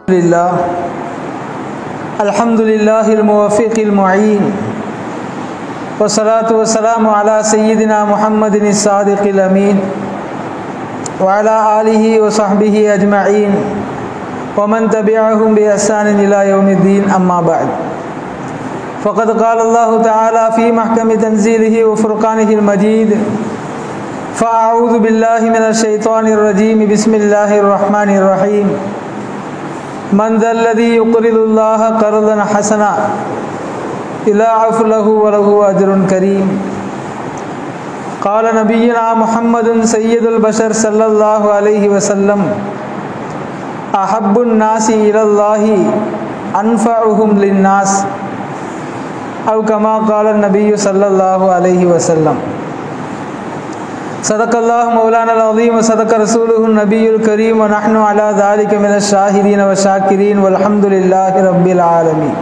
لله الحمد لله الموفق المعين والصلاة والسلام على سيدنا محمد الصادق الأمين وعلى آله وصحبه أجمعين ومن تبعهم بإحسان إلى يوم الدين أما بعد فقد قال الله تعالى في محكم تنزيله وفرقانه المجيد فأعوذ بالله من الشيطان الرجيم بسم الله الرحمن الرحيم من ذا الذي يقرض الله قرضا حسنا يضاعف له وله أجر كريم قال نبينا محمد سيد البشر صلى الله عليه وسلم أحب الناس إلى الله أنفعهم للناس أو كما قال النبي صلى الله عليه وسلم صدق الله مولانا العظيم وصدق رسوله النبي الكريم ونحن على ذلك من الشاهدين والشاكرين والحمد لله رب العالمين.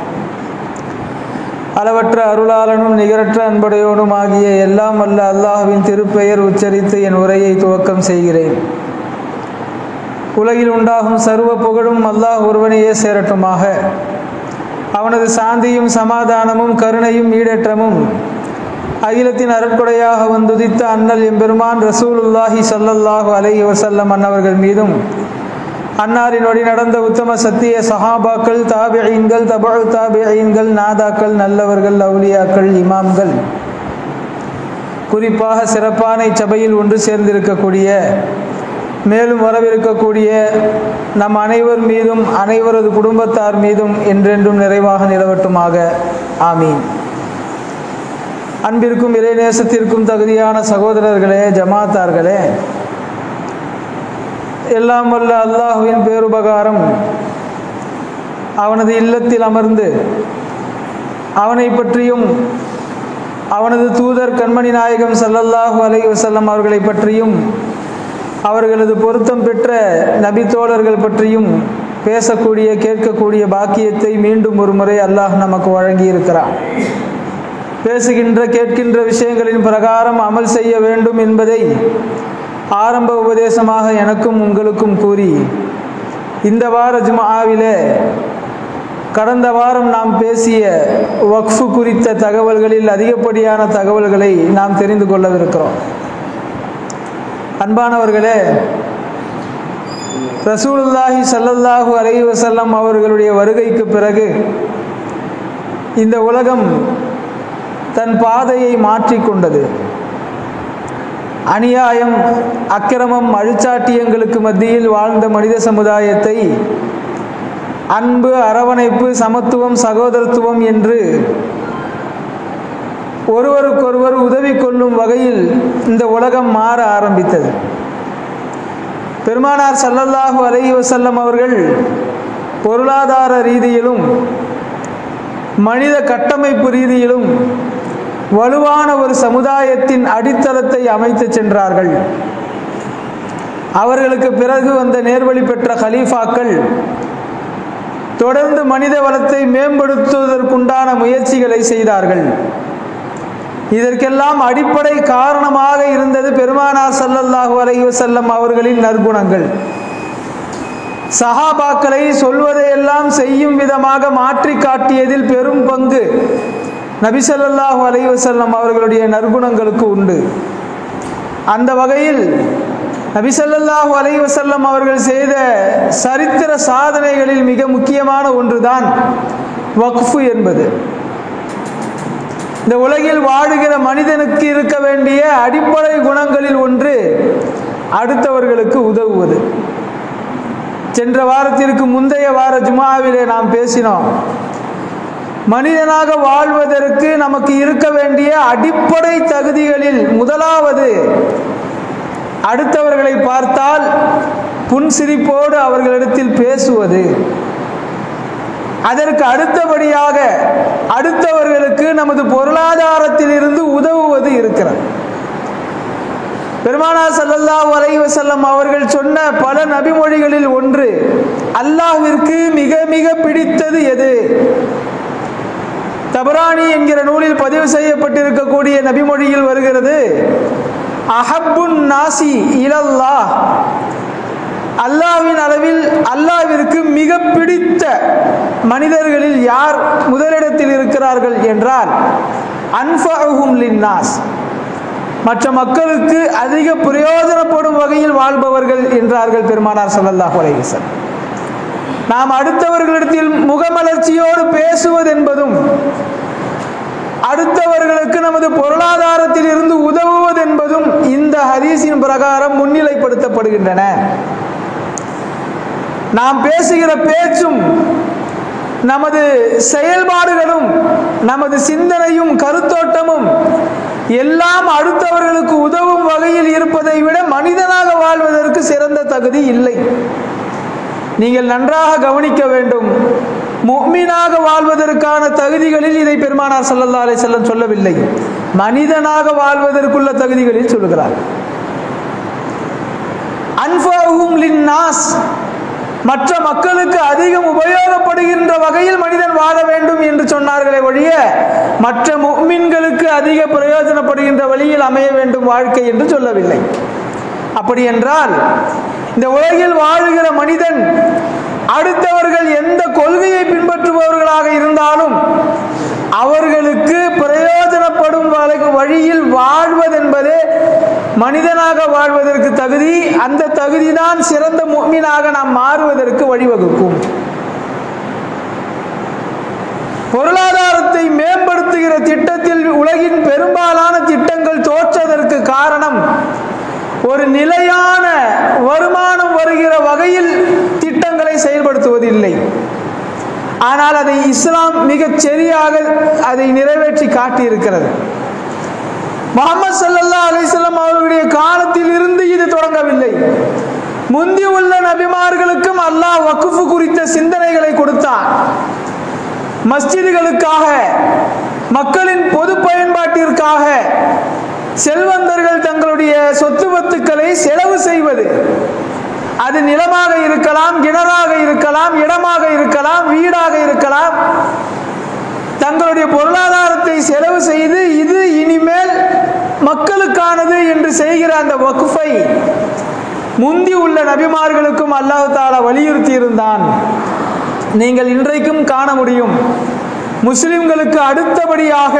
அளவற்ற அருளாளனும் நிகரற்ற அன்புடையோனும் ஆகிய எல்லாம் வல்ல அல்லாஹ்வின் திருப்பெயர் உச்சரித்து என் உரையை துவக்கம் செய்கிறேன். உலகில் உண்டாகும் சர்வ புகழும் அல்லாஹ் ஒருவனையே சேரட்டுமாக. அவனது சாந்தியும் சமாதானமும் கருணையும் ஈடேற்றமும் அகிலத்தின் அருட்கொடையாக வந்துதித்த அண்ணல் எம்பெருமான் ரசூலுல்லாஹி ஸல்லல்லாஹு அலைஹி வஸல்லம் அன்னவர்கள் மீதும் அன்னாரின் வழி நடந்த உத்தம சத்திய சஹாபாக்கள், தாபிஈன்கள், தபஉ தாபிஈன்கள், நாதாக்கள், நல்லவர்கள், அவுலியாக்கள், இமாம்கள், குறிப்பாக சிறப்பான இச்சபையில் ஒன்று சேர்ந்திருக்கக்கூடிய மேலும் வரவிருக்கக்கூடிய நம் அனைவர் மீதும் அனைவரது குடும்பத்தார் மீதும் என்றென்றும் நிறைவாக நிலவட்டுமாக. ஆமீன். அன்பிற்கும் இறைநேசத்திற்கும் தகுதியான சகோதரர்களே, ஜமாத்தார்களே, எல்லாம் வல்ல அல்லாஹுவின் பேருபகாரம் அவனது இல்லத்தில் அமர்ந்து அவனை பற்றியும் அவனது தூதர் கண்மணி நாயகம் ஸல்லல்லாஹு அலைஹி வஸல்லம் அவர்களை பற்றியும் அவர்களது பொருத்தம் பெற்ற நபி தோழர்கள் பற்றியும் பேசக்கூடிய கேட்கக்கூடிய பாக்கியத்தை மீண்டும் ஒரு முறை அல்லாஹ் நமக்கு வழங்கியிருக்கிறான். பேசுகின்ற கேட்கின்ற விஷயங்களின் பிரகாரம் அமல் செய்ய வேண்டும் என்பதை ஆரம்ப உபதேசமாக எனக்கும் உங்களுக்கும் கூறி இந்த வார ஜும்ஆவிலே கடந்த வாரம் நாம் பேசிய வக்ஃபு குறித்த தகவல்களில் அதிகப்படியான தகவல்களை நாம் தெரிந்து கொள்ளவிருக்கிறோம். அன்பானவர்களே, ரசூலுல்லாஹி ஸல்லல்லாஹு அலைஹி வஸல்லம் அவர்களுடைய வருகைக்கு பிறகு இந்த உலகம் தன் பாதையை மாற்றிக்கொண்டது. அநியாயம், அக்கிரமம், அழிச்சாட்டியங்களுக்கு மத்தியில் வாழ்ந்த மனித சமுதாயத்தை அன்பு, அரவணைப்பு, சமத்துவம், சகோதரத்துவம் என்று ஒருவருக்கொருவர் உதவி கொள்ளும் வகையில் இந்த உலகம் மாற ஆரம்பித்தது. பெருமானார் ஸல்லல்லாஹு அலைஹி வஸல்லம் அவர்கள் பொருளாதார ரீதியிலும் மனித கட்டமைப்பு ரீதியிலும் வலுவான ஒரு சமுதாயத்தின் அடித்தளத்தை அமைத்து சென்றார்கள். அவர்களுக்கு பிறகு வந்த நேர்வழி பெற்ற கலீஃபாக்கள் தொடர்ந்து மனித வளத்தை மேம்படுத்துவதற்குண்டான முயற்சிகளை செய்தார்கள். இதற்கெல்லாம் அடிப்படை காரணமாக இருந்தது பெருமானார் ஸல்லல்லாஹு அலைஹி வஸல்லம் அவர்களின் நற்குணங்கள். சஹாபாக்களை சொல்வதையெல்லாம் செய்யும் விதமாக மாற்றி காட்டியதில் பெரும் பங்கு நபி ஸல்லல்லாஹு அலைஹி வஸல்லம் அவர்களுடைய நற்குணங்களுக்கு உண்டு. அந்த வகையில் நபி ஸல்லல்லாஹு அலைஹி வஸல்லம் அவர்கள் செய்த சரித்திர சாதனைகளில் மிக முக்கியமான ஒன்றுதான் வக்ஃபு என்பது. இந்த உலகில் வாழுகிற மனிதனுக்கு இருக்க வேண்டிய அடிப்படை குணங்களில் ஒன்று அடுத்தவர்களுக்கு உதவுவது. சென்ற வாரத்திற்கு முந்தைய வார ஜும்ஆவிலே நாம் பேசினோம். மனிதனாக வாழ்வதற்கு நமக்கு இருக்க வேண்டிய அடிப்படை தகுதிகளில் முதலாவது அடுத்தவர்களை பார்த்தால் புன்சிரிப்போடு அவர்களிடத்தில் பேசுவது. அதற்கு அடுத்தபடியாக அடுத்தவர்களுக்கு நமது பொருளாதாரத்தில் இருந்து உதவுவது இருக்கிறது. பெருமானார் ஸல்லல்லாஹு அலைஹி வஸல்லம் அவர்கள் சொன்ன பல நபிமொழிகளில் ஒன்று, அல்லாஹ்விற்கு மிக மிக பிடித்தது எது? தபரானி என்கிற நூலில் பதிவு செய்யப்பட்டிருக்கக்கூடிய நபிமொழியில் வருகிறது, அஹப்புன் நாசி இலல்லாஹ் அல்லாஹ்வின் அளவில் அல்லாஹ்விற்கு மிக பிடித்த மனிதர்களில் யார் முதலிடத்தில் இருக்கிறார்கள் என்றால் அன்ஃபஉஹும் லின்னாஸ், மற்ற மக்களுக்கு அதிக பிரயோஜனப்படும் வகையில் வாழ்பவர்கள் என்றார்கள் பெருமானார் ஸல்லல்லாஹு அலைஹி வஸல்லம். நாம் அடுத்தவர்களிடத்தில் முகமலர்ச்சியோடு பேசுவது என்பதும் அடுத்தவர்களுக்கு நமது பொருளாதாரத்தில் இருந்து உதவுவது என்பதும் இந்த ஹதீஸின் பிரகாரம் முன்னிலைப்படுத்தப்படுகின்றன. நாம் பேசுகிற பேச்சும் நமது செயல்பாடுகளும் நமது சிந்தனையும் கருத்தோட்டமும் எல்லாம் அடுத்தவர்களுக்கு உதவும் வகையில் இருப்பதை விட மனிதனாக வாழ்வதற்கு சிறந்த தகுதி இல்லை. நீங்கள் நன்றாக கவனிக்க வேண்டும். முஃமினாக வாழ்வதற்கான தகுதிகளில் இதை பெருமானார் ஸல்லல்லாஹு அலைஹி வஸல்லம் சொல்லவில்லை, மனிதனாக வாழ்வதற்குள்ள தகுதிகளில் சொல்கிறார். அன்ஃபஉஹும் லின்னாஸ், மற்ற மக்களுக்கு அதிகம் உபயோகப்படுகின்ற வகையில் மனிதன் வாழ வேண்டும் என்று சொன்னார்களே ஒழிய மற்ற முஃமின்களுக்கு அதிக பிரயோஜனப்படுகின்ற வழியில் அமைய வேண்டும் வாழ்க்கை என்று சொல்லவில்லை. அப்படி என்றால் இந்த உலகில் வாழுகிற மனிதன் அடுத்தவர்கள் எந்த கொள்கையை பின்பற்றுபவர்களாக இருந்தாலும் அவர்களுக்கு பிரயோஜனப்படும் வழியில் வாழ்வதென்பதே மனிதனாக வாழ்வதற்கு தகுதி. அந்த தகுதிதான் சிறந்த முஃமினாக நாம் மாறுவதற்கு வழிவகுக்கும். பொருளாதாரத்தை மேம்படுத்துகிற திட்டத்தில் உலகின் பெரும்பாலான திட்டங்கள் தோற்றதற்கு காரணம் ஒரு நிலையான வருமானம் வருகிற வகையில் திட்டங்களை செயல்படுத்துவதில்லை. ஆனால் அதை இஸ்லாம் மிகச் சரியாக அதை நிறைவேற்றி காட்டியிருக்கிறது. முஹம்மது ஸல்லல்லாஹு அலைஹி வஸல்லம் அவர்களுடைய காலத்தில் இருந்து இது தொடங்கவில்லை. முந்தி உள்ள நபிமார்களுக்கும் அல்லாஹ் வக்ஃப் குறித்த சிந்தனைகளை கொடுத்தான். மஸ்ஜிதுகளுக்காக, மக்களின் பொது பயன்பாட்டிற்காக செல்வந்தர்கள் தங்களுடைய சொத்து பத்துக்களை செலவு செய்வது, அது நிலமாக இருக்கலாம், கிணறாக இருக்கலாம், இடமாக இருக்கலாம், வீடாக இருக்கலாம், தங்களுடைய பொருளாதாரத்தை செலவு செய்து இது இனிமேல் மக்களுக்கானது என்று செய்கிற அந்த வக்ஃபை முந்தி உள்ள நபிமார்களுக்கும் அல்லாஹ் தஆலா வலியுறுத்தி இருந்தான். நீங்கள் இன்றைக்கும் காண முடியும். முஸ்லிம்களுக்கு அடுத்தபடியாக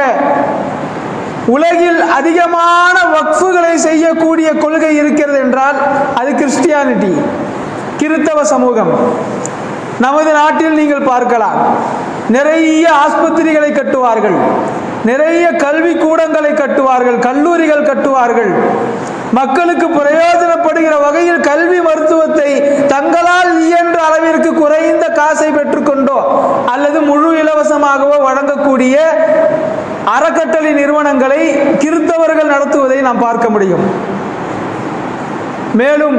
உலகில் அதிகமான வக்ஃபுகளை செய்யக்கூடிய கொள்கை இருக்கிறது என்றால் அது கிறிஸ்டியானிட்டி, கிறிஸ்தவ சமூகம். நமது நாட்டில் நீங்கள் பார்க்கலாம், நிறைய ஆஸ்பத்திரிகளை கட்டுவார்கள், நிறைய கல்வி கூடங்களை கட்டுவார்கள், கல்லூரிகள் கட்டுவார்கள். மக்களுக்கு பிரயோஜனப்படுகிற வகையில் கல்வி மருத்துவத்தை தங்களால் இயன்ற அளவிற்கு குறைந்த காசை பெற்றுக்கொண்டோ அல்லது முழு இலவசமாகவோ வழங்கக்கூடிய அறக்கட்டளை நிறுவனங்களை கிறிஸ்தவர்கள் நடத்துவதை நாம் பார்க்க முடியும். மேலும்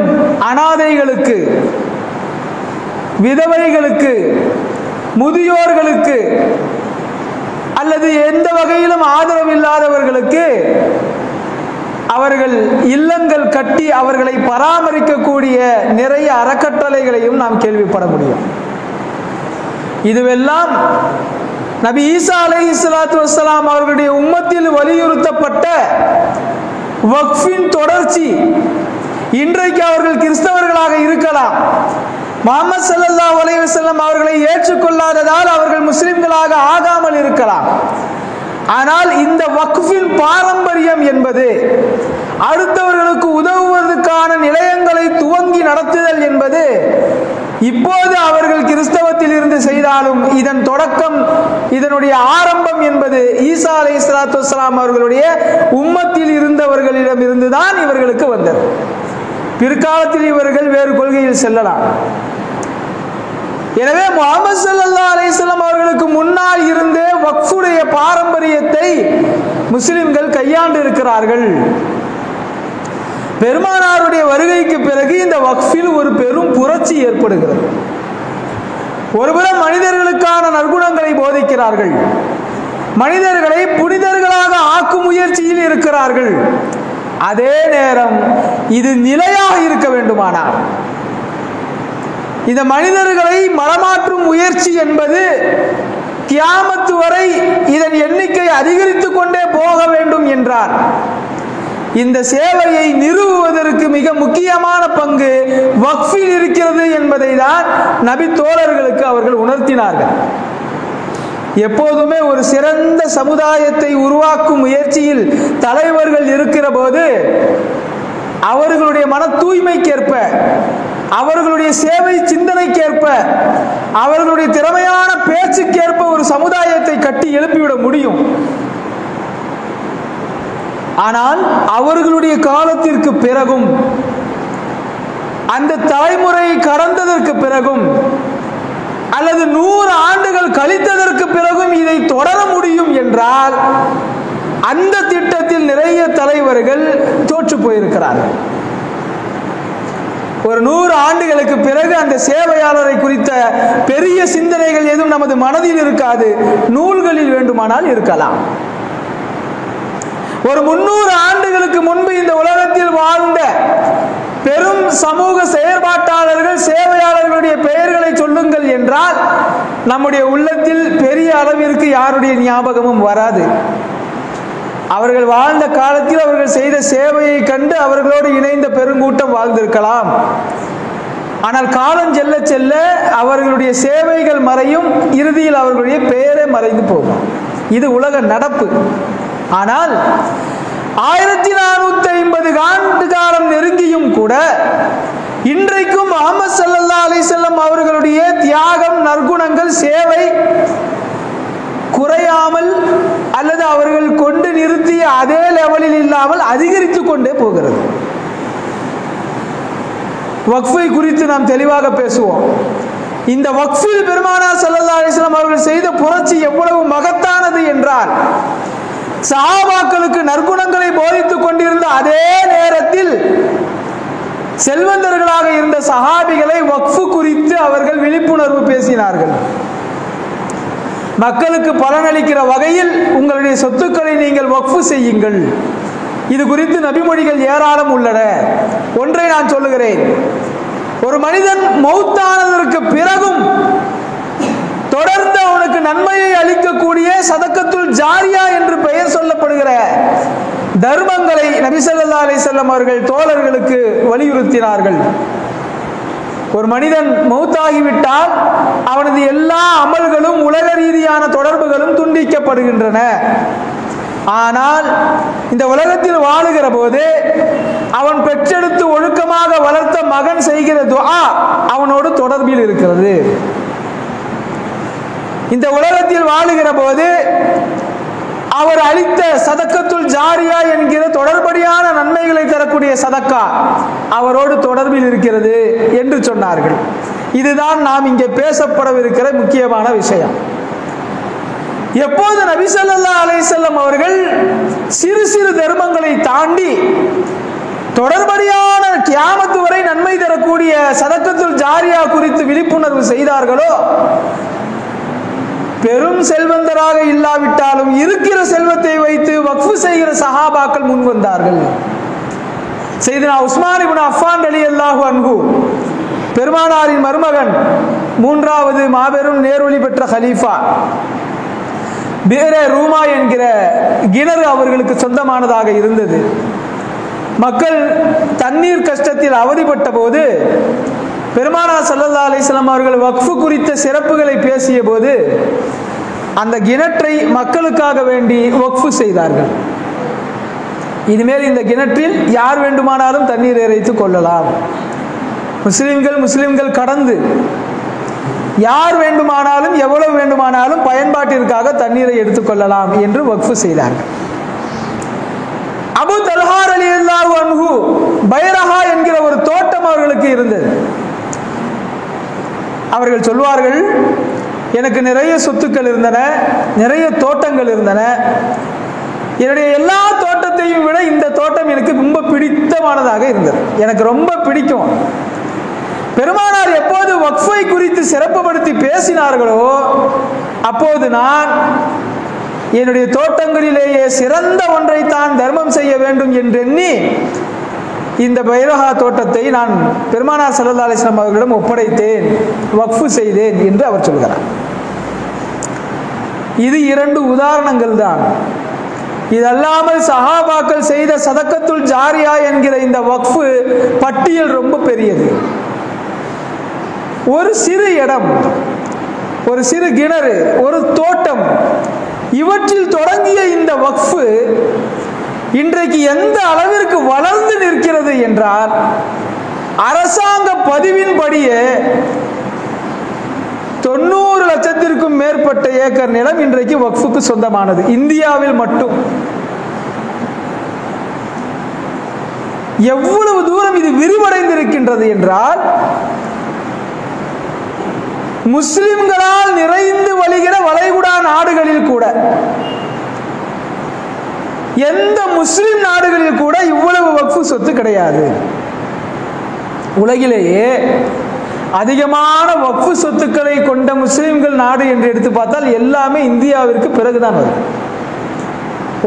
அனாதைகளுக்கு, விதவைகளுக்கு, முதியோர்களுக்கு அல்லது எந்த வகையிலும் ஆதரவு இல்லாதவர்களுக்கு அவர்கள் இல்லங்கள் கட்டி அவர்களை பராமரிக்கக்கூடிய நிறைய அறக்கட்டளைகளையும் நாம் கேள்விப்பட முடியும். இதுவெல்லாம் நபி ஈசா அலைஹிஸ்ஸலாத்து வஸ்ஸலாம் அவர்களுடைய உம்மத்தில் வலியுறுத்தப்பட்ட வக்ஃபின் தொடர்ச்சி. இன்றைக்கு அவர்கள் கிறிஸ்தவர்களாக இருக்கலாம், முஹம்மது ஸல்லல்லாஹு அலைஹி வஸல்லம் அவர்களை ஏற்றுக்கொள்ளாததால் அவர்கள் முஸ்லிம்களாக ஆகாமல் இருக்கலாம். ஆனால் இந்த வக்ஃபின் பாரம்பரியம் என்பது அடுத்தவர்களுக்கு உதவுவதற்கான நிலையங்களை துவங்கி நடத்துதல் என்பது இப்போது அவர்கள் கிறிஸ்தவத்தில் இருந்து செய்தாலும் இதன் தொடக்கம், இதனுடைய ஆரம்பம் என்பது ஈசா அலைஹிஸ்ஸலாத்து வஸ்ஸலாம் அவர்களுடைய உம்மத்தில் இருந்தவர்களிடம் இருந்துதான் இவர்களுக்கு வந்தது. பிற்காலத்தில் இவர்கள் வேறு கொள்கையில் செல்லலாம். எனவே முஹம்மது ஸல்லல்லாஹு அலைஹி வஸல்லம் அவர்களுக்கு முன்னால் இருந்தே வக்ஃபுடைய பாரம்பரியத்தை முஸ்லிம்கள் கையாண்டு இருக்கிறார்கள். பெருமானாருடைய வருகைக்கு பிறகு இந்த வக்ஃபில் ஒரு பெரும் புரட்சி ஏற்படுகிறது. ஒருபுறம் மனிதர்களுக்கான நற்குணங்களை போதிக்கிறார்கள், மனிதர்களை புனிதர்களாக ஆக்கும் முயற்சியில் இருக்கிறார்கள். அதே நேரம் இது நிலையாக இருக்க வேண்டுமானால் இந்த மனிதர்களை மனமாற்றும் முயற்சி என்பது கியாமத்து வரை இதன் எண்ணிக்கை அதிகரித்துக் கொண்டே போக வேண்டும் என்றார் இந்த சேவையை நிறுவுவதற்கு மிக முக்கியமான பங்கு வக்ஃபில் இருக்கிறது என்பதை தான் நபி தோழர்களுக்கு அவர்கள் உணர்த்தினார்கள். எப்போதுமே ஒரு சிறந்த சமுதாயத்தை உருவாக்கும் முயற்சியில் தலைவர்கள் இருக்கிற போது அவர்களுடைய மன தூய்மைக்கேற்ப, அவர்களுடைய சேவை சிந்தனைக்கேற்ப, அவர்களுடைய திறமையான பேச்சுக்கேற்ப ஒரு சமுதாயத்தை கட்டி எழுப்பிவிட முடியும். ஆனால் அவர்களுடைய காலத்திற்கு பிறகும், அந்த தலைமுறை கடந்ததற்கு பிறகும், அல்லது 100 ஆண்டுகள் கழித்ததற்கு பிறகும் இதை தொடர முடியும் என்றால் அந்த திட்டத்தில் நிறைய தலைவர்கள் தோற்று போயிருக்கிறார்கள். ஒரு 100 ஆண்டுகளுக்கு பிறகு அந்த சேவையாளரை குறித்த பெரிய சிந்தனைகள் எதுவும் நமது மனதில் இருக்காது, நூல்களில் வேண்டுமானால் இருக்கலாம். ஒரு 300 ஆண்டுகளுக்கு முன்பு இந்த உலகத்தில் வாழ்ந்த பெரும் சமூக செயற்பாட்டாளர்கள், சேவையாளர்களுடைய பெயர்களை சொல்லுங்கள் என்றால் நம்முடைய உள்ளத்தில் பெரிய அளவிற்கு யாருடைய ஞாபகமும் வராது. அவர்கள் வாழ்ந்த காலத்தில் அவர்கள் செய்த சேவையை கண்டு அவர்களோடு இணைந்த பெருங்கூட்டம் வாழ்ந்திருக்கலாம். ஆனால் காலம் செல்ல செல்ல அவர்களுடைய சேவைகள் மறையும், இறுதியில் அவர்களுடைய பெயரே மறைந்து போகும். இது உலக நடப்பு. ஆனால் 1450 ஆண்டு காலம் நெருங்கியும் கூட இன்றைக்கும் முஹம்மது ஸல்லல்லாஹு அலைஹி வஸல்லம் அவர்களுடைய தியாகம், நற்குணங்கள், சேவை குறையாமல் அல்லது அவர்கள் கொண்டு நிறுத்திய அதே லெவலில் இல்லாமல் அதிகரித்துக் கொண்டே போகிறது. வக்ஃபை குறித்து நாம் தெளிவாக பேசுவோம். இந்த வக்ஃபில் பெருமானார் ஸல்லல்லாஹு அலைஹி வஸல்லம் அவர்கள் செய்த புரட்சி எவ்வளவு மகத்தானது என்றால், சஹாபாக்களுக்கு நற்குணங்களை போதித்துக் கொண்டிருந்த அதே நேரத்தில் செல்வந்தர்களாக இருந்த சஹாபிகளை வக்ஃபு குறித்து அவர்கள் விழிப்புணர்வு பேசினார்கள். மக்களுக்கு பலனளிக்கிற வகையில் உங்களுடைய சொத்துக்களை நீங்கள் வக்ஃபு செய்யுங்கள். இது குறித்து நபிமொழிகள் ஏராளம் உள்ளன. ஒன்றை நான் சொல்லுகிறேன். ஒரு மனிதன் மௌத்தானதற்கு பிறகும் தொடர்ந்து அவனுக்கு நன்மையை அளிக்கக்கூடிய சதக்கத்துல் ஜாரியா என்று பெயர் சொல்லப்படுகிற தர்மங்களை நபி ஸல்லல்லாஹு அலைஹி வஸல்லம் அவர்கள் தோழர்களுக்கு வலியுறுத்தினார்கள். ஒரு மனிதன் மௌத்தாகிவிட்டால் அவனது எல்லா அமல்களும், உலக ரீதியான தொடர்புகளும் துண்டிக்கப்படுகின்றன. ஆனால் இந்த உலகத்தில் வாழுகிற போது அவன் பெற்றெடுத்து ஒழுக்கமாக வளர்த்த மகன் செய்கிற துஆ அவனோடு தொடர்பில் இருக்கிறது. இந்த உலகத்தில் வாழுகிற போது அவர் அளித்த சதக்கத்துல் ஜாரியா என்கிற தொடர்படியான நன்மைகளை தரக்கூடிய சதக்கா அவரோடு தொடர்பில் இருக்கிறது என்று சொன்னார்கள். இதுதான் நாம் இங்கே பேசப்படவிருக்கிற முக்கியமான விஷயம். எப்போது நபி ஸல்லல்லாஹு அலைஹி வஸல்லம் அவர்கள் சிறு சிறு தர்மங்களை தாண்டி தொடர்படியான கியாமத்து வரை நன்மை தரக்கூடிய சதக்கத்துல் ஜாரியா குறித்து விழிப்புணர்வு செய்தார்களோ, பெரும் செல்வந்தராக இல்லாவிட்டாலும் இருக்கிற செல்வத்தை வைத்து வக்ஃபு செய்கிற சஹாபாக்கள் முன் வந்தார்கள். சையதுனா உஸ்மான் இப்னு அஃபான் ரலியல்லாஹு அன்ஹு, பெருமானாரின் மருமகன், 3வது மாபெரும் நேர்வழி பெற்ற கலீஃபா, பிஹ்ரே ரூமா என்கிற கிணறு அவர்களுக்கு சொந்தமானதாக இருந்தது. மக்கள் தண்ணீர் கஷ்டத்தில் அவதிப்பட்ட போது பெருமானார் ஸல்லல்லாஹு அலைஹி வஸல்லம் அவர்கள் வக்ஃபு குறித்த சிறப்புகளை பேசிய போது அந்த கிணற்றை மக்களுக்காக வேண்டி வக்ஃபு செய்தார்கள். இனிமேல் இந்த கிணற்றில் யார் வேண்டுமானாலும் தண்ணீர் இறைத்துக் கொள்ளலாம். முஸ்லிம்கள் கடந்து யார் வேண்டுமானாலும் எவ்வளவு வேண்டுமானாலும் பயன்பாட்டிற்காக தண்ணீரை எடுத்துக்கொள்ளலாம் என்று வக்ஃபு செய்தார்கள். அபூ தல்ஹா ரலியல்லாஹு அன்ஹு, பைரஹா என்கிற ஒரு தோட்டம் அவர்களுக்கு இருந்தது. அவர்கள் சொல்வார்கள், எனக்கு நிறைய சொத்துக்கள் இருந்தன, நிறைய தோட்டங்கள் இருந்தன. என்னுடைய எல்லா தோட்டத்தையும் விட இந்த தோட்டம் எனக்கு ரொம்ப பிடித்தமானதாக இருந்தது. எனக்கு ரொம்ப பிடிக்கும். பெருமானார் எப்போது வக்ஃபை குறித்து சிறப்புப்படுத்தி பேசினார்களோ அப்போது நான் என்னுடைய தோட்டங்களிலேயே சிறந்த ஒன்றை தான் தர்மம் செய்ய வேண்டும் என்றெண்ணி இந்த பைரஹா தோட்டத்தை நான் பெருமானார் ஸல்லல்லாஹு அலைஹி வஸல்லம் அவர்களிடம் ஒப்படைத்தேன், வக்ஃபு செய்தேன் என்று அவர் சொல்கிறார். இது 2 உதாரணங்கள் தான். இதல்லாமல் சஹாபாக்கள் செய்த சதக்கத்துல் ஜாரியா என்கிற இந்த வக்ஃபு பட்டியல் ரொம்ப பெரியது. ஒரு சிறு இடம், ஒரு சிறு கிணறு, ஒரு தோட்டம், இவற்றில் தொடங்கிய இந்த வக்ஃபு இன்றைக்கு எந்த அளவிற்கு வளர்ந்து நிற்கிறது என்றால், அரசாங்க பதிவின்படியே 90 லட்சத்திற்கும் மேற்பட்ட ஏக்கர் நிலம் இன்றைக்கு வக்ஃபுக்கு சொந்தமானது இந்தியாவில் மட்டும். எவ்வளவு தூரம் இது விரிவடைந்திருக்கின்றது என்றால், முஸ்லிம்களால் நிறைந்து வழிகிற வளைகுடா நாடுகளில் கூட, எந்த முஸ்லிம் நாடுகளில் கூட இவ்வளவு வக்ஃபு சொத்து கிடையாது. உலகிலேயே அதிகமான வக்ஃபு சொத்துக்களை கொண்ட முஸ்லிம்கள் நாடு என்று எடுத்து பார்த்தால் எல்லாமே இந்தியாவிற்கு பிறகுதான் வருது.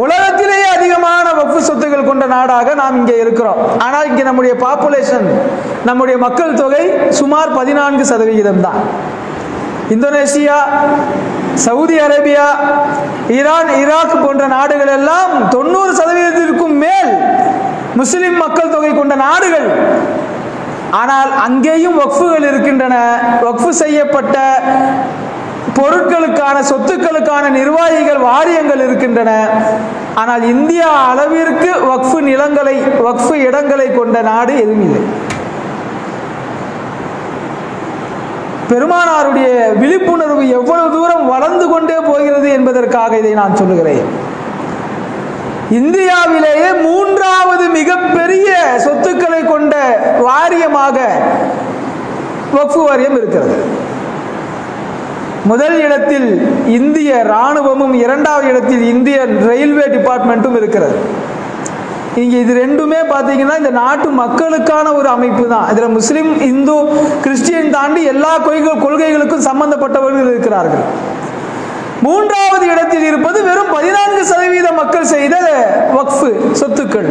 உலகத்திலேயே அதிகமான வக்ஃபு சொத்துக்கள் கொண்ட நாடாக நாம் இங்கே இருக்கிறோம். ஆனால் இங்கே நம்முடைய பாப்புலேஷன், நம்முடைய மக்கள் தொகை சுமார் 14% தான். Indonesia, Saudi Arabia, Iran, Iraq போன்ற நாடுகள் எல்லாம் 90%க்கும் மேல் முஸ்லிம் மக்கள் தொகை கொண்ட நாடுகள். ஆனால் அங்கேயும் வக்ஃபுகள் இருக்கின்றன. வக்ஃபு செய்யப்பட்ட பொருட்களுக்கான, சொத்துக்களுக்கான நிர்வாகிகள், வாரியங்கள் இருக்கின்றன. ஆனால் இந்தியா அளவிற்கு வக்ஃபு நிலங்களை, வக்ஃபு இடங்களை கொண்ட நாடு எதுவும் இல்லை. பெருமானாருடைய விழிப்புணர்வு எவ்வளவு தூரம் வளர்ந்து கொண்டே போகிறது என்பதற்காக இதை நான் சொல்லுகிறேன். இந்தியாவிலேயே 3வது மிகப்பெரிய சொத்துக்களை கொண்ட வாரியமாக வக்ஃபு வாரியம் இருக்கிறது. முதல் இடத்தில் இந்திய ராணுவமும், 2வது இடத்தில் இந்திய ரயில்வே டிபார்ட்மெண்ட்டும் இருக்கிறது. இங்க இது ரெண்டுமே பாத்தீங்கன்னா இந்த நாட்டு மக்களுக்கான ஒரு அமைப்பு தான். இதுல முஸ்லிம், இந்து, கிறிஸ்டியன் தாண்டி எல்லா கொள்கைகளுக்கும் சம்பந்தப்பட்டவர்கள் இருக்கிறார்கள். 3வது இடத்தில் இருப்பது வெறும் 14% மக்கள் செய்த வக்ஃபு சொத்துக்கள்.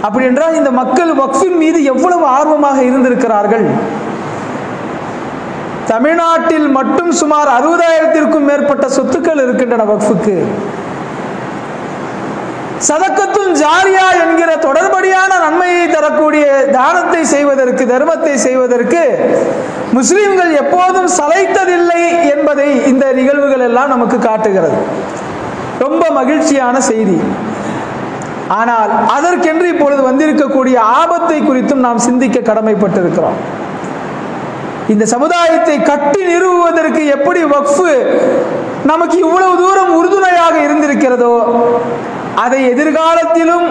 அப்படி என்றால் இந்த மக்கள் வக்ஃபின் மீது எவ்வளவு ஆர்வமாக இருந்திருக்கிறார்கள். தமிழ்நாட்டில் மட்டும் சுமார் 60,000த்திற்கும் மேற்பட்ட சொத்துக்கள் இருக்கின்றன வக்ஃபுக்கு. சதக்கத்துல் ஜாரியா என்கிற தொடர்படியான நன்மையை தரக்கூடிய தானத்தை செய்வதற்கு, தர்மத்தை செய்வதற்கு முஸ்லிம்கள் எப்போதும் சளைத்ததில்லை என்பதை இந்த நிகழ்வுகள் எல்லாம் நமக்கு காட்டுகிறது. ரொம்ப மகிழ்ச்சியான செய்தி. ஆனால் அதற்கென்று இப்பொழுது வந்திருக்கக்கூடிய ஆபத்தை குறித்தும் நாம் சிந்திக்க கடமைப்பட்டிருக்கிறோம். இந்த சமுதாயத்தை கட்டி நிறுவுவதற்கு எப்படி வக்ஃபு நமக்கு இவ்வளவு தூரம் உறுதுணையாக இருந்திருக்கிறதோ, அதை எதிர்காலத்திலும்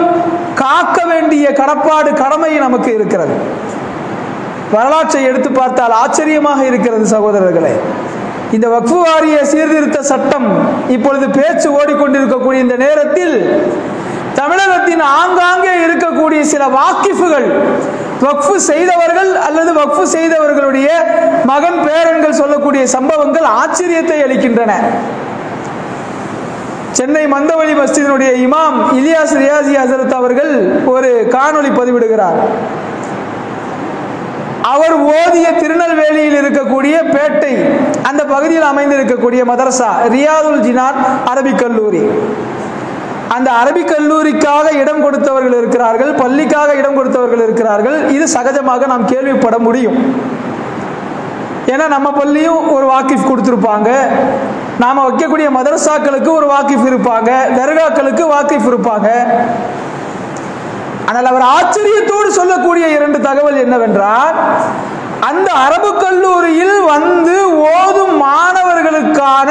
காக்க வேண்டிய கடப்பாடு, கடமை நமக்கு இருக்கிறது. வரலாற்றை எடுத்து பார்த்தால் ஆச்சரியமாக இருக்கிறது சகோதரர்களே. இந்த வக்ஃபு வாரிய சீர்திருத்த சட்டம் இப்பொழுது பேச்சு ஓடிக்கொண்டிருக்கக்கூடிய இந்த நேரத்தில் தமிழகத்தின் ஆங்காங்கே இருக்கக்கூடிய சில வாக்கிஃபுகள், வக்ஃபு செய்தவர்கள் அல்லது வக்ஃபு செய்தவர்களுடைய மகன், பேரன்கள் சொல்லக்கூடிய சம்பவங்கள் ஆச்சரியத்தை அளிக்கின்றன. சென்னை மந்தவெளி மஸ்ஜிதினுடைய இமாம் இலியாஸ் ரியாசி ஹசரத் அவர்கள் ஒரு காணொளி பதிவிடுகிறார். அவர் ஓதிய திருநெல்வேலியில் இருக்கக்கூடிய பேட்டை, அந்த பகுதியில் அமைந்திருக்கக்கூடிய மதரசா ரியாதுல் ஜினான் அரபிக் கல்லூரி. அந்த அரபிக் கல்லூரிக்காக இடம் கொடுத்தவர்கள் இருக்கிறார்கள், பள்ளிக்காக இடம் கொடுத்தவர்கள் இருக்கிறார்கள். இது சகஜமாக நாம் கேள்விப்பட முடியும். ஏன்னா நம்ம பள்ளியும் ஒரு வாக்கிஃப் கொடுத்திருப்பாங்க, நாம வைக்கக்கூடிய மதரசாக்களுக்கு ஒரு வாக்கிஃப் இருப்பாங்க, தர்காக்களுக்கு வாக்கிஃப் இருப்பாங்க. ஆனால் அவர் ஆச்சரியத்தோடு சொல்லக்கூடிய 2 தகவல் என்னவென்றால், அந்த அரபு கல்லூரியில் வந்து ஓதும் மாணவர்களுக்கான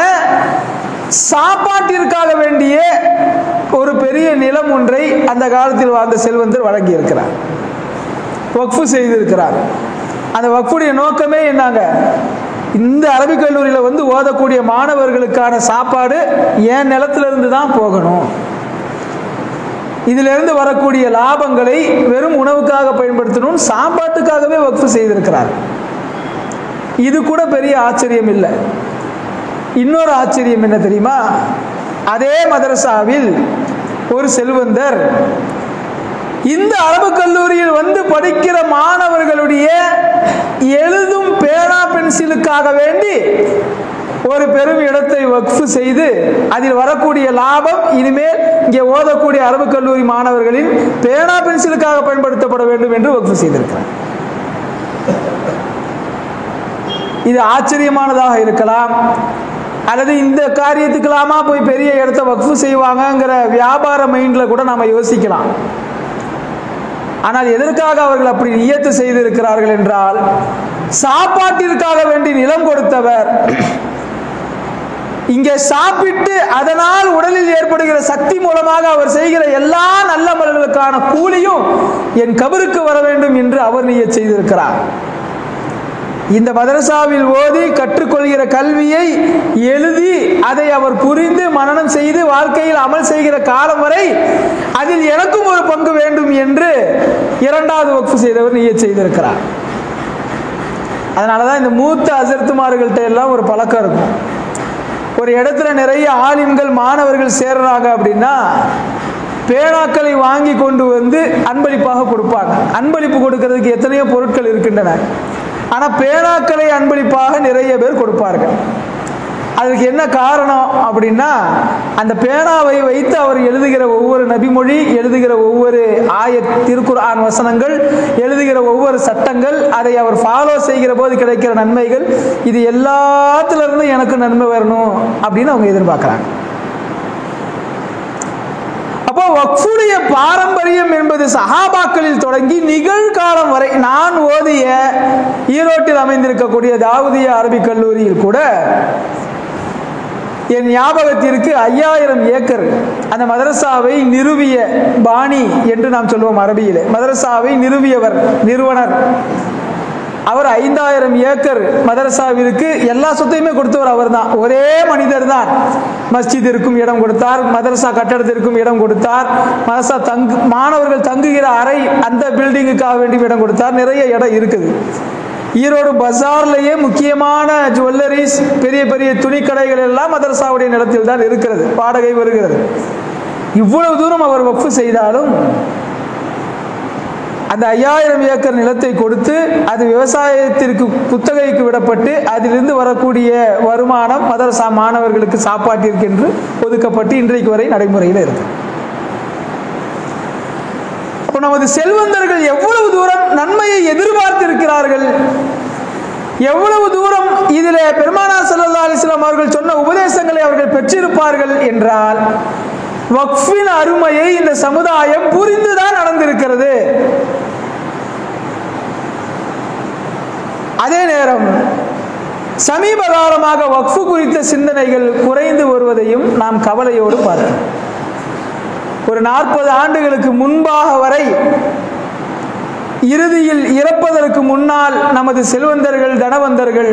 சாப்பாட்டிற்காக வேண்டிய ஒரு பெரிய நிலம் ஒன்றை அந்த காலத்தில் வாழ்ந்த செல்வந்தர் வழங்கி இருக்கிறார், வக்ஃபு செய்திருக்கிறார். அந்த வக்ஃபுடைய நோக்கமே என்னங்க, இந்த அரபிக் கல்லூரியில் வந்து ஓதக்கூடிய மாணவர்களுக்கான சாப்பாடு என் நிலத்திலிருந்து தான் போகணும், இதிலிருந்து வரக்கூடிய லாபங்களை வெறும் உணவுக்காக பயன்படுத்தணும், சாப்பாட்டுக்காகவே வக்ஃபு செய்திருக்கிறார். இது கூட பெரிய ஆச்சரியம் இல்லை. இன்னொரு ஆச்சரியம் என்ன தெரியுமா, அதே மதரசாவில் ஒரு செல்வந்தர் இந்த அரபு கல்லூரியில் வந்து படிக்கிற மாணவர்களுடைய எழுதும் பேனா பென்சிலுக்காக வேண்டி ஒரு பெரும் இடத்தை வக்ஃபு செய்து அதில் வரக்கூடிய லாபம் இனிமேல் இங்கே ஓதக்கூடிய அரபு கல்லூரி மாணவர்களின் பேனா பென்சிலுக்காக பயன்படுத்தப்பட வேண்டும் என்று வக்ஃபு செய்திருக்கிறார். இது ஆச்சரியமானதாக இருக்கலாம், அல்லது இந்த காரியத்துக்கெல்லாமா போய் பெரிய இடத்த வக்ஃபு செய்வாங்கங்கிற வியாபார மைண்ட்ல கூட நாம யோசிக்கலாம். ஆனால் எதற்காக அவர்கள் அப்படி நியத்து செய்திருக்கிறார்கள் என்றால், சாப்பாட்டிற்காக வேண்டி நிலம் கொடுத்தவர் இங்கே சாப்பிட்டு அதனால் உடலில் ஏற்படுகிற சக்தி மூலமாக அவர் செய்கிற எல்லா நல்ல அமல்களுக்கான கூலியும் என் கபருக்கு வர வேண்டும் என்று அவர் நியத் செய்திருக்கிறார். இந்த மதரசாவில் ஓதி கற்றுக்கொள்கிற கல்வியை எழுதி அதை அவர் புரிந்து மனனம் செய்து வாழ்க்கையில் அமல் செய்கிற காலம் வரை அதில் எனக்கும் ஒரு பங்கு வேண்டும் என்று இரண்டாவது வக்ஃபு செய்தவர் நியத் செய்திருக்கிறார். அதனாலதான் இந்த மூத்த அசர்த்துமார்கள்ட்ட எல்லாம் ஒரு பழக்கம் இருக்கும். ஒரு இடத்துல நிறைய ஆலிம்கள் மாணவர்கள் சேர்றாங்க அப்படின்னா பேனாக்களை வாங்கி கொண்டு வந்து அன்பளிப்பாக கொடுப்பாங்க. அன்பளிப்பு கொடுக்கிறதுக்கு எத்தனையோ பொருட்கள் இருக்கின்றன, ஆனா பேனாக்களை அன்பளிப்பாக நிறைய பேர் கொடுப்பார்கள். அதுக்கு என்ன காரணம் அப்படின்னா, அந்த பேனாவை வைத்து அவர் எழுதுகிற ஒவ்வொரு நபிமொழி, எழுதுகிற ஒவ்வொரு ஆயத் திருக்குர்ஆன் வசனங்கள், எழுதுகிற ஒவ்வொரு சட்டங்கள், அதை அவர் ஃபாலோ செய்கிற போது கிடைக்கிற நன்மைகள், இது எல்லாத்துல இருந்து எனக்கு நன்மை வரணும் அப்படின்னு அவங்க எதிர்பார்க்கிறாங்க. அப்போ வக்ஃபுடைய பாரம்பரியம் என்பது சஹாபாக்களில் தொடங்கி நிகழ்காலம் வரை, நான் ஓதிய ஈரோட்டில் அமைந்திருக்கக்கூடிய தாவூதியா அரபிக் கல்லூரியில் கூட என் ஞாபகத்திற்கு 5000 ஏக்கர் அந்த மதரசாவை நிறுவிய பாணி என்று நாம் சொல்லுவோம் அரபியிலே. மதரசாவை நிறுவியவர், நிறுவனர் அவர் 5000 ஏக்கர் மதரசாவிற்கு எல்லா சொத்தையுமே கொடுத்தவர் அவர் தான். ஒரே மனிதர் தான். மஸ்ஜிதிற்கும் இடம் கொடுத்தார், மதரசா கட்டடத்திற்கும் இடம் கொடுத்தார், மதரசா மாணவர்கள் தங்குகிற அறை அந்த பில்டிங்குக்காக வேண்டி இடம் கொடுத்தார். நிறைய இடம் இருக்குது. ஈரோடு பஜார்லேயே முக்கியமான ஜுவல்லரிஸ், பெரிய பெரிய துணிக்கடைகள் எல்லாம் மதரசாவுடைய நிலத்தில் தான் இருக்கிறது, வாடகை வருகிறது. இவ்வளவு தூரம் அவர் வக்ஃபு செய்தாலும் அந்த 5000 ஏக்கர் நிலத்தை கொடுத்து அது விவசாயத்திற்கு குத்தகைக்கு விடப்பட்டு அதிலிருந்து வரக்கூடிய வருமானம் மதரசா மாணவர்களுக்கு சாப்பாட்டிற்கு என்று ஒதுக்கப்பட்டு இன்றைக்கு வரை நடைமுறையில் இருக்கு. அப்போ நமது செல்வந்தர்கள் எவ்வளவு தூரம் நன்மையை எதிர்பார்த்திருக்கிறார்கள், எவ்வளவு தூரம் இதிலே பெருமானார் ஸல்லல்லாஹு அலைஹி வஸல்லம் அவர்கள் சொன்ன உபதேசங்களை அவர்கள் பெற்றிருப்பார்கள் என்றால், வக்ஃபின் அருமையை இந்த சமுதாயம் புரிந்துதான் நடந்திருக்கிறது. அதே நேரம் சமீப காலமாக வக்ஃபு குறித்த சிந்தனைகள் குறைந்து வருவதையும் நாம் கவலையோடு பார்த்தோம். ஒரு 40 ஆண்டுகளுக்கு முன்பாக வரை இறுதியில் இறப்பதற்கு முன்னால் நமது செல்வந்தர்கள், தனவந்தர்கள்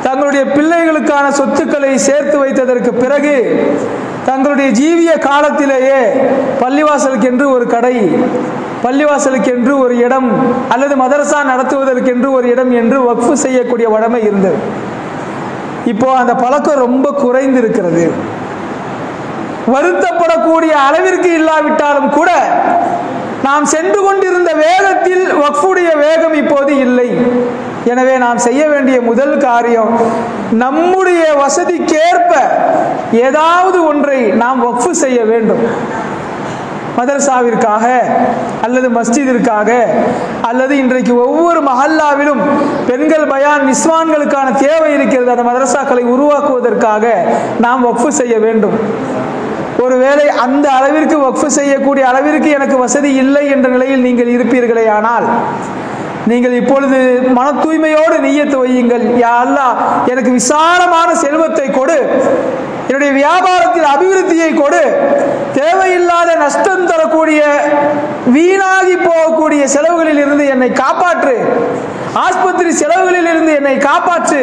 தங்களுடைய பிள்ளைகளுக்கான சொத்துக்களை சேர்த்து வைத்ததற்கு பிறகு தங்களுடைய ஜீவிய காலத்திலேயே பள்ளிவாசலுக்கென்று ஒரு கடை, பள்ளிவாசலுக்கென்று ஒரு இடம், அல்லது மதரசா நடத்துவதற்கென்று ஒரு இடம் என்று வக்ஃபு செய்யக்கூடிய வழமை இருந்தது. இப்போ அந்த பழக்கம் ரொம்ப குறைந்து இருக்கிறது. வருத்தப்படக்கூடிய அளவிற்கு இல்லாவிட்டாலும் கூட நாம் சென்று கொண்டிருந்த வேகத்தில் வக்ஃபுடைய வேகம் இப்போது இல்லை. எனவே நாம் செய்ய வேண்டிய முதல் காரியம், நம்முடைய வசதிக்கேற்ப ஏதாவது ஒன்றை நாம் வக்ஃபு செய்ய வேண்டும். மதரசாவிற்காக அல்லது மஸ்ஜிதிற்காக, அல்லது இன்றைக்கு ஒவ்வொரு மஹல்லாவிலும் பெண்கள் பயான் நிஸ்வான்களுக்கான தேவை இருக்கிறது, அந்த மதரசாக்களை உருவாக்குவதற்காக நாம் வக்ஃபு செய்ய வேண்டும். ஒருவேளை அந்த அளவிற்கு வக்ஃபு செய்யக்கூடிய அளவிற்கு எனக்கு வசதி இல்லை என்ற நிலையில் நீங்கள் இருப்பீர்களே ஆனால், நீங்கள் இப்பொழுது மன தூய்மையோடு நிய்யத்து வையுங்கள். யா அல்லாஹ், எனக்கு விசாலமான செல்வத்தை கொடு, என்னுடைய வியாபாரத்தில் அபிவிருத்தியை கொடு, தேவையில்லாத நஷ்டம் தரக்கூடிய வீணாகி போகக்கூடிய செலவுகளில் இருந்து என்னை காப்பாற்று, ஆஸ்பத்திரி செலவுகளில் இருந்து என்னை காப்பாற்று,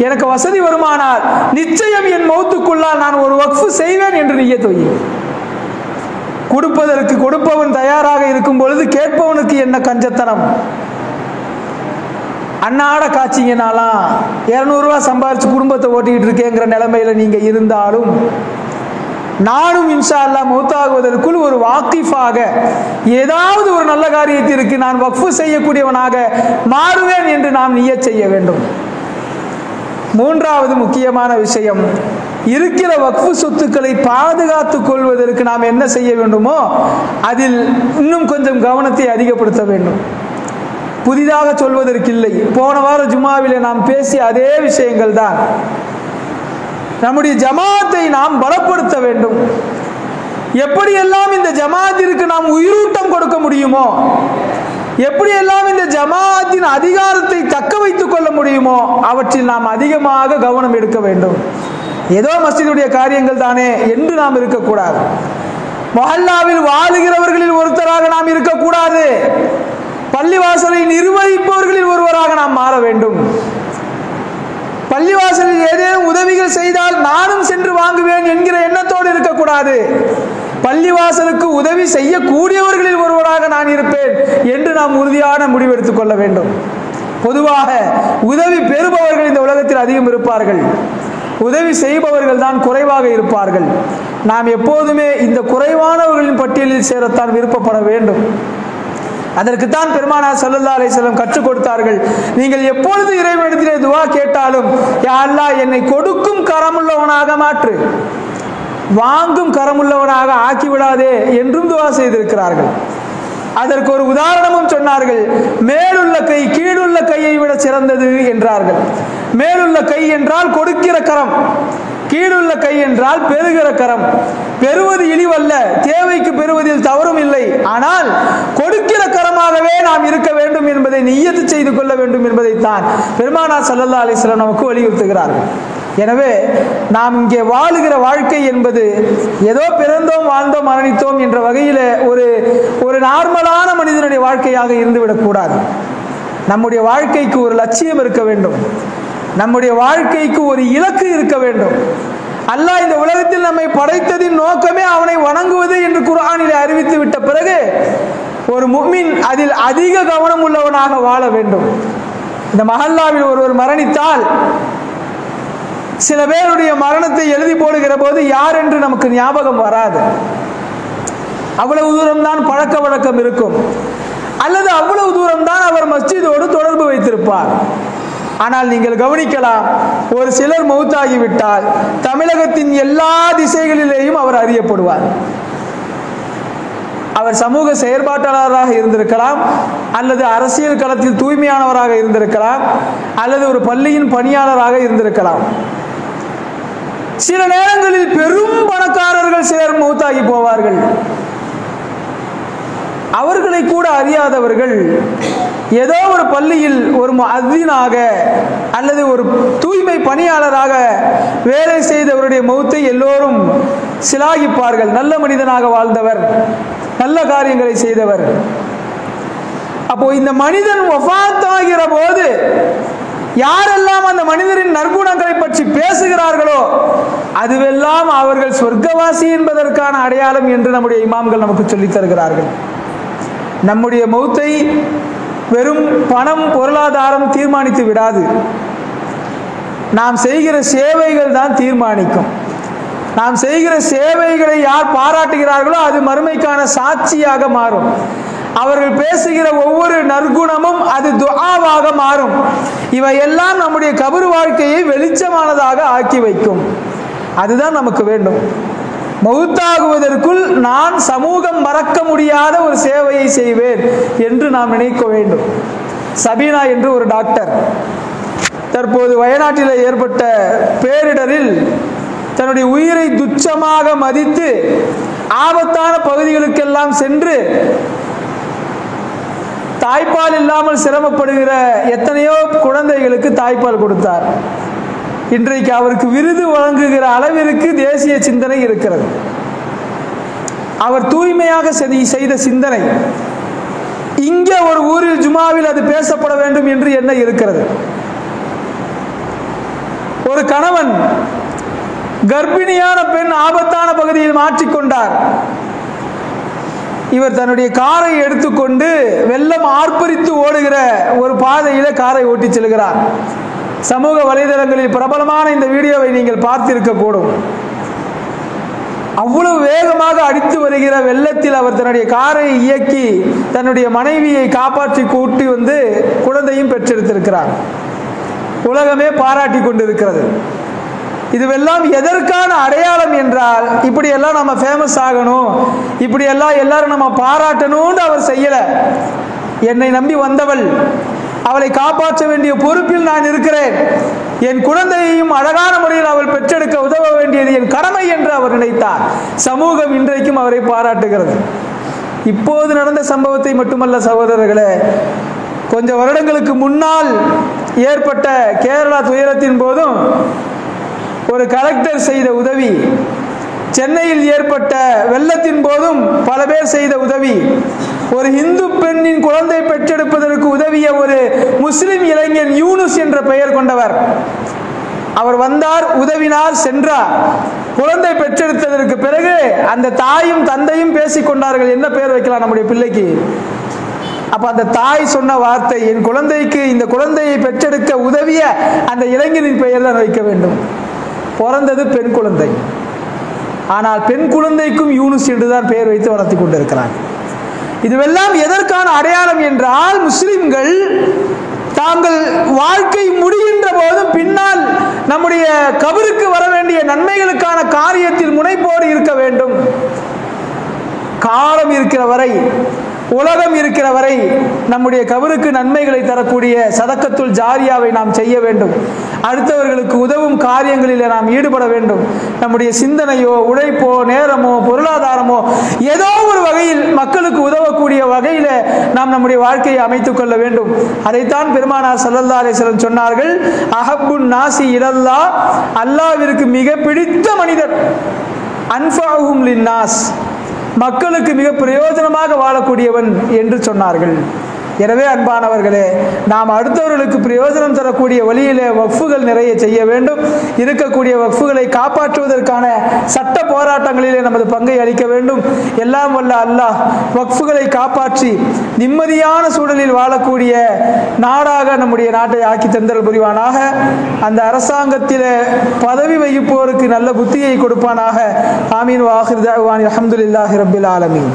எனக்கு வசதி வருமானால் நிச்சயம் என் மௌத்துக்குள்ளால் நான் ஒரு வக்ஃபு செய்வேன் என்று நிய்யத்து வையுங்கள். கொடுப்பதற்கு கொடுப்பவன் தயாராக இருக்கும் பொழுது கேட்பவனுக்கு என்ன கஞ்சத்தனம். அன்னாட காட்சிங்கனாலாம் 200 ரூபா சம்பாதிச்சு குடும்பத்தை ஓட்டிக்கிட்டு இருக்கேங்கிற நிலைமையில நீங்க இருந்தாலும், நானும் இன்ஷா அல்லாஹ் மௌத்தாகுவதற்குள் ஒரு வாக்கிஃபாக ஏதாவது ஒரு நல்ல காரியத்திற்கு நான் வக்ஃபு செய்யக்கூடியவனாக மாறுவேன் என்று நாம் நிய்யத் செய்ய வேண்டும். மூன்றாவது முக்கியமான விஷயம், இருக்கிற வக்ஃபு சொத்துக்களை பாதுகாத்துக் கொள்வதற்கு நாம் என்ன செய்ய வேண்டுமோ அதில் இன்னும் கொஞ்சம் கவனத்தை அதிகப்படுத்த வேண்டும். புதிதாக சொல்வதற்கில்லை. போன வார ஜுமாவிலே நாம் பேசிய அதே விஷயங்கள் தான். நம்முடைய ஜமாத்தை நாம் பலப்படுத்த வேண்டும். எப்படியெல்லாம் இந்த ஜமாத்திற்கு நாம் உயிரூட்டம் கொடுக்க முடியுமோ, எப்படியெல்லாம் இந்த ஜமாத்தின் அதிகாரத்தை தக்க வைத்துக் கொள்ள முடியுமோ அவற்றில் நாம் அதிகமாக கவனம் எடுக்க வேண்டும். ஏதோ மஸ்ஜிதுடைய காரியங்கள் தானே என்று நாம் இருக்கக்கூடாது. மஹல்லாவில் வாழுகிறவர்களில் ஒருத்தராக நாம் இருக்கக்கூடாது. பள்ளிவாசலை நிர்வகிப்பவர்களில் ஒருவராக நாம் மாற வேண்டும். பள்ளிவாசலில் ஏதேனும் உதவிகள் செய்தால் நானும் சென்று வாங்குவேன் என்கிற எண்ணத்தோடு இருக்கக்கூடாது. பள்ளிவாசலுக்கு உதவி செய்யக்கூடியவர்களில் ஒருவராக நான் இருப்பேன் என்று நாம் உறுதியான முடிவெடுத்துக் கொள்ள வேண்டும். பொதுவாக உதவி பெறுபவர்கள் இந்த உலகத்தில் அதிகம் இருப்பார்கள், உதவி செய்பவர்கள் தான் குறைவாக இருப்பார்கள். நாம் எப்போதுமே இந்த குறைவானவர்களின் பட்டியலில் சேரத்தான் விருப்பப்பட வேண்டும். அதற்குத்தான் பெருமானார் ஸல்லல்லாஹு அலைஹி வஸல்லம் கற்றுக் கொடுத்தார்கள். நீங்கள் எப்பொழுது இறைவனிடத்திலே துஆ கேட்டாலும், யா அல்லாஹ் என்னை கொடுக்கும் கரமுள்ளவனாக மாற்று, வாங்கும் கரமுள்ளவனாக ஆக்கிவிடாதே என்றும் துஆ செய்திருக்கிறார்கள். அதற்கு ஒரு உதாரணமும் சொன்னார்கள். மேலுள்ள கை கீழுள்ள கையை விட சிறந்தது என்றார்கள். மேலுள்ள கை என்றால் கொடுக்கிற கரம், கீழுள்ள கை என்றால் பெறுகிற கரம். பெறுவது இழிவல்ல, தேவைக்கு பெறுவதில் தவறும் இல்லை. ஆனால் கொடுக்கிற கரமாகவே நாம் இருக்க வேண்டும் என்பதை நிய்யத்து செய்து கொள்ள வேண்டும் என்பதைத்தான் பெருமானார் ஸல்லல்லாஹு அலைஹி வஸல்லம் நமக்கு வலியுறுத்துகிறார்கள். எனவே நாம் இங்கே வாழுகிற வாழ்க்கை என்பது ஏதோ பிறந்தோம் வாழ்ந்தோம் மரணித்தோம் என்ற வகையில் ஒரு நார்மலான மனிதனுடைய வாழ்க்கையாக இருந்துவிடக்கூடாது. நம்முடைய வாழ்க்கைக்கு ஒரு லட்சியம் இருக்க வேண்டும். நம்முடைய வாழ்க்கைக்கு ஒரு இலக்கு இருக்க வேண்டும். அல்லாஹ் இந்த உலகத்தில் நம்மை படைத்ததின் நோக்கமே அவனை வணங்குவது என்று குர்ஆனிலே அறிவித்து விட்ட பிறகு ஒரு முஃமின் அதில் அதிக கவனம் உள்ளவனாக வாழ வேண்டும். இந்த மஹல்லாவில் ஒருவர் மரணித்தால் சில பேருடைய மரணத்தை எழுதி போடுகிற போது யார் என்று நமக்கு ஞாபகம் வராது. அவ்வளவு தூரம் தான் பழக்க வழக்கம் இருக்கும், அல்லது அவ்வளவு தூரம் தான் அவர் மஸ்ஜிதோடு தொடர்பு வைத்திருப்பார். ஆனால் நீங்கள் கவனிக்கலாம், ஒரு சிலர் மௌத்தாகிவிட்டால் தமிழகத்தின் எல்லா திசைகளிலேயும் அவர் அறியப்படுவார். அவர் சமூக செயற்பாட்டாளராக இருந்திருக்கலாம், அல்லது அரசியல் களத்தில் தூய்மையானவராக இருந்திருக்கலாம், அல்லது ஒரு பள்ளியின் பணியாளராக இருந்திருக்கலாம். சில நேரங்களில் பெரும் பணக்காரர்கள் சிலர் மௌத்தாகி போவார்கள். அவர்களை கூட அறியாதவர்கள் ஏதோ ஒரு பள்ளியில் ஒரு முஅத்தினாக அல்லது ஒரு தூய்மை பணியாளராக வேலை செய்தவருடைய மௌத்தை எல்லோரும் சிலாகிப்பார்கள். நல்ல மனிதனாக வாழ்ந்தவர், நல்ல காரியங்களை செய்தவர். அப்போ இந்த மனிதன் வஃபாத்தாகிற போது யாரெல்லாம் அந்த மனிதரின் நற்குணங்களை பற்றி பேசுகிறார்களோ அதுவெல்லாம் அவர்கள் சொர்க்கவாசி என்பதற்கான அடையாளம் என்று நம்முடைய இமாம்கள் நமக்கு சொல்லித் தருகிறார்கள். நம்முடைய மௌத்தை வெறும் பணம் பொருளாதாரம் தீர்மானித்து விடாது. நாம் செய்கிற சேவைகள் தான் தீர்மானிக்கும். நாம் செய்கிற சேவைகளை யார் பாராட்டுகிறார்களோ அது மறுமைக்கான சாட்சியாக மாறும். அவர்கள் பேசுகிற ஒவ்வொரு நற்குணமும் அது துஆவாக மாறும். இவையெல்லாம் நம்முடைய கபர் வாழ்க்கையை வெளிச்சமானதாக ஆக்கி வைக்கும். அதுதான் நமக்கு வேண்டும். மௌத்தாகுவதற்குள் நான் சமூகம் மறக்க முடியாத ஒரு சேவையை செய்வேன் என்று நாம் நினைக்க வேண்டும். சபீனா என்று ஒரு டாக்டர் தற்போது வயநாட்டில் ஏற்பட்ட பேரிடரில் தன்னுடைய உயிரை துச்சமாக மதித்து ஆபத்தான பகுதிகளுக்கெல்லாம் சென்று தாய்ப்பால் இல்லாமல் சிரமப்படுகிற எத்தனையோ குழந்தைகளுக்கு தாய்ப்பால் கொடுத்தார். இன்றைக்கு அவருக்கு விருது வழங்குகிற அளவிற்கு தேசிய சிந்தனை இருக்கிறது. அவர் தூய்மையாக செய்த சிந்தனை இங்கே ஒரு ஊரில் ஜுமாவில் அது பேசப்பட வேண்டும் என்று என்ன இருக்கிறது. ஒரு கணவன் கர்ப்பிணியான பெண் ஆபத்தான பகுதியில் மாற்றிக்கொண்டார். இவர் தன்னுடைய காரை எடுத்துக்கொண்டு வெள்ளம் ஆர்ப்பரித்து ஓடுகிற ஒரு பாதையில காரை ஓட்டி செல்கிறார். சமூக வலைதளங்களில் பிரபலமான இந்த வீடியோவை நீங்கள் பார்த்திருக்க கூடும். அவ்வளவு வேகமாக அடித்து வருகிற வெள்ளத்தில் அவர் தன்னுடைய காரை இயக்கி தன்னுடைய மனைவியை காப்பாற்றி கூட்டி வந்து குழந்தையும் பெற்றெடுத்திருக்கிறார். உலகமே பாராட்டி கொண்டிருக்கிறது. இதுவெல்லாம் எதற்கான அடையாளம் என்றால், இப்படியெல்லாம் நம்ம ஃபேமஸ் ஆகணும், இப்படியெல்லாம் எல்லாரும் நம்ம பாராட்டணும்னு அவர் செய்யல. என்னை நம்பி வந்தவள், அவளை காப்பாற்ற வேண்டிய பொறுப்பில் நான் இருக்கிறேன். என் குழந்தையையும் அழகான முறையில் அவள் பெற்றெடுக்க உதவ வேண்டியது என் கடமை என்று அவர் நினைத்தார். சமூகம் இன்றைக்கும் அவரை பாராட்டுகிறது. இப்போது நடந்த சம்பவத்தை மட்டுமல்ல சகோதரர்களே, கொஞ்சம் வருடங்களுக்கு முன்னால் ஏற்பட்ட கேரளா துயரத்தின் போதும் ஒரு கலெக்டர் செய்த உதவி, சென்னையில் ஏற்பட்ட வெள்ளத்தின் போதும் பல பேர் செய்த உதவி, ஒரு இந்து பெண்ணின் குழந்தை பெற்றெடுப்பதற்கு உதவிய ஒரு முஸ்லிம் இளைஞன் யூனுஸ் என்ற பெயர் கொண்டவர், அவர் வந்தார், உதவினார், சென்றார். குழந்தை பெற்றெடுத்ததற்கு பிறகு அந்த தாயும் தந்தையும் பேசிக்கொண்டார்கள், என்ன பெயர் வைக்கலாம் நம்முடைய பிள்ளைக்கு. அப்ப அந்த தாய் சொன்ன வார்த்தை, என் குழந்தைக்கு இந்த குழந்தையை பெற்றெடுக்க உதவிய அந்த இளைஞனின் பெயர் தான் வைக்க வேண்டும். பிறந்தது பெண் குழந்தை, ஆனால் பெண் குழந்தைக்கும் யூனுஸ் என்றுதான் பெயர் வைத்து வளர்த்தி கொண்டிருக்கிறார். இதுவெல்லாம் எதற்கான அடையாளம் என்றால், முஸ்லிம்கள் தாங்கள் வாழ்க்கை முடிகின்ற போதும் பின்னால் நம்முடைய கபருக்கு வர வேண்டிய நன்மைகளுக்கான காரியத்தில் முனைப்போடு இருக்க வேண்டும். காலம் இருக்கிற வரை, உலகம் இருக்கிற வரை நம்முடைய கபருக்கு நன்மைகளை தரக்கூடிய சதக்கத்துல் ஜாரியாவை நாம் செய்ய வேண்டும். அடுத்தவர்களுக்கு உதவும் காரியங்களில் நாம் ஈடுபட வேண்டும். நம்முடைய சிந்தனையோ, உழைப்போ, நேரமோ, பொருளாதாரமோ ஏதோ ஒரு வகையில் மக்களுக்கு உதவக்கூடிய வகையில் நாம் நம்முடைய வாழ்க்கையை அமைத்துக் கொள்ள வேண்டும். அதைத்தான் பெருமானார் ஸல்லல்லாஹு அலைஹி வஸல்லம் சொன்னார்கள், அஹப்புன் நாசி இலல்லாஹ், அல்லாஹ்விற்கு மிக பிடித்த மனிதர் அன்ஃபஅஹும் லின்னாஸ், மக்களுக்கு மிக பிரயோஜனமாக வாழக்கூடியவன் என்று சொன்னார்கள். எனவே அன்பானவர்களே, நாம் அடுத்தவர்களுக்கு பிரயோஜனம் தரக்கூடிய வழியிலே வக்ஃபுகள் நிறைய செய்ய வேண்டும். இருக்கக்கூடிய வக்ஃபுகளை காப்பாற்றுவதற்கான சட்ட போராட்டங்களிலே நமது பங்கை அளிக்க வேண்டும். எல்லாம் வல்ல அல்லாஹ் வக்ஃபுகளை காப்பாற்றி நிம்மதியான சூழலில் வாழக்கூடிய நாடாக நம்முடைய நாட்டை ஆக்கி தந்தல் புரிவானாக. அந்த அரசாங்கத்திலே பதவி வகிப்போருக்கு நல்ல புத்தியை கொடுப்பானாக. ஆமீன். வ ஆகிர் தஅவானா அல்ஹம்துலில்லாஹி ரப்பில் ஆலமீன்.